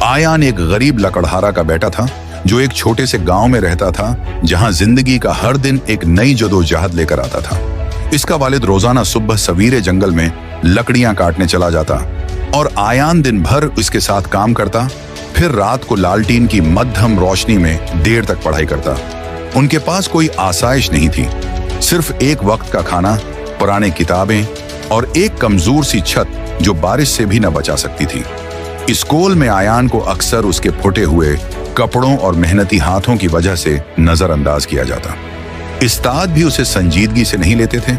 आयान एक गरीब लकड़हारा का बेटा था जो एक छोटे से गांव में रहता था, जहां जिंदगी का हर दिन एक नई जदोजहद लेकर आता था। इसका वालिद रोजाना सुबह सवेरे जंगल में लकड़ियां काटने चला जाता और आयान दिन भर इसके साथ काम करता, फिर रात को लालटीन की मध्यम रोशनी में देर तक पढ़ाई करता। उनके पास कोई आसाइश नहीं थी, सिर्फ एक वक्त का खाना, पुराने किताबें और एक कमजोर सी छत जो बारिश से भी न बचा सकती थी। स्कूल में आयान को अक्सर उसके फुटे हुए कपड़ों और मेहनती हाथों की वजह से नजरअंदाज किया जाता। उस्ताद भी उसे संजीदगी से नहीं लेते थे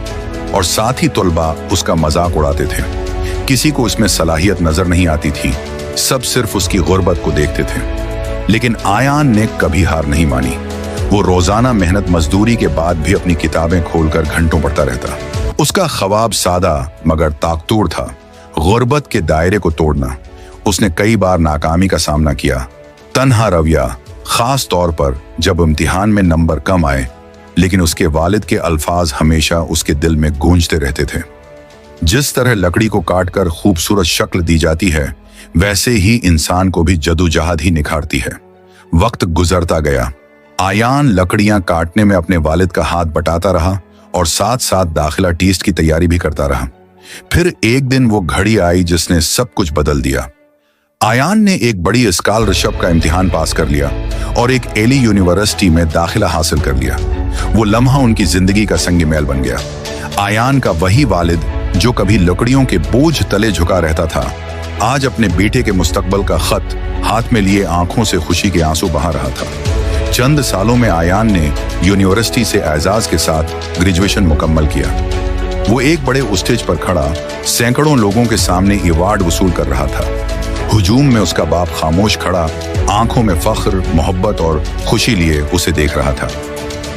और साथ ही तलबा उसका मजाक उड़ाते थे। किसी को उसमें सलाहियत नजर नहीं आती थी, सब सिर्फ उसकी गुर्बत को देखते थे। लेकिन आयान ने कभी हार नहीं मानी। वो रोजाना मेहनत मजदूरी के बाद भी अपनी किताबें खोलकर घंटों पढ़ता रहता। उसका ख्वाब सादा मगर ताकतूर था, गुर्बत के दायरे को तोड़ना। उसने कई बार नाकामी का सामना किया, तन्हा रवैया, खास तौर पर जब इम्तिहान में नंबर कम आए, लेकिन उसके वालिद के अल्फाज हमेशा उसके दिल में गूंजते रहते थे। जिस तरह लकड़ी को काटकर खूबसूरत शक्ल दी जाती है, वैसे ही इंसान को भी जदोजहद ही निखारती है। वक्त गुजरता गया। आयान लकड़ियां काटने में अपने वालिद का हाथ बटाता रहा और साथ साथ दाखिला टेस्ट की तैयारी भी करता रहा। फिर एक दिन वो घड़ी आई जिसने सब कुछ बदल दिया। आयान ने एक बड़ी स्कॉलरशिप का इम्तिहान पास कर लिया और एक एली यूनिवर्सिटी में दाखिला हासिल कर लिया। वो लम्हा उनकी जिंदगी का संग मेल बन गया। आयान का वही वालिद जो कभी लकड़ियों के बोझ तले झुका रहता था, आज अपने बेटे के मुस्तकबल का खत हाथ में लिए आंखों से खुशी के आंसू बहा रहा था। चंद सालों में आयान ने यूनिवर्सिटी से एजाज के साथ ग्रेजुएशन मुकम्मल किया। वो एक बड़े स्टेज पर खड़ा सैकड़ों लोगों के सामने अवार्ड वसूल कर रहा था। हुजूम में उसका बाप खामोश खड़ा, आंखों में फख्र, मोहब्बत और खुशी लिए उसे देख रहा था।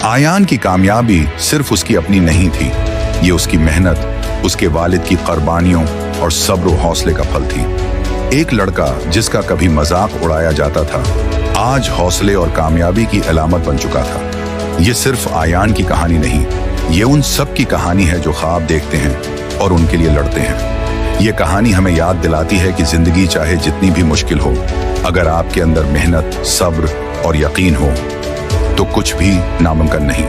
आयान की कामयाबी सिर्फ उसकी अपनी नहीं थी, ये उसकी मेहनत, उसके वालिद की कुर्बानियों और सब्र और हौसले का फल थी। एक लड़का जिसका कभी मजाक उड़ाया जाता था, आज हौसले और कामयाबी की अलामत बन चुका था। ये सिर्फ आयान की कहानी नहीं, ये उन सब की कहानी है जो ख्वाब देखते हैं और उनके लिए लड़ते हैं। ये कहानी हमें याद दिलाती है कि जिंदगी चाहे जितनी भी मुश्किल हो, अगर आपके अंदर मेहनत, सब्र और यकीन हो तो कुछ भी नामुमकिन नहीं।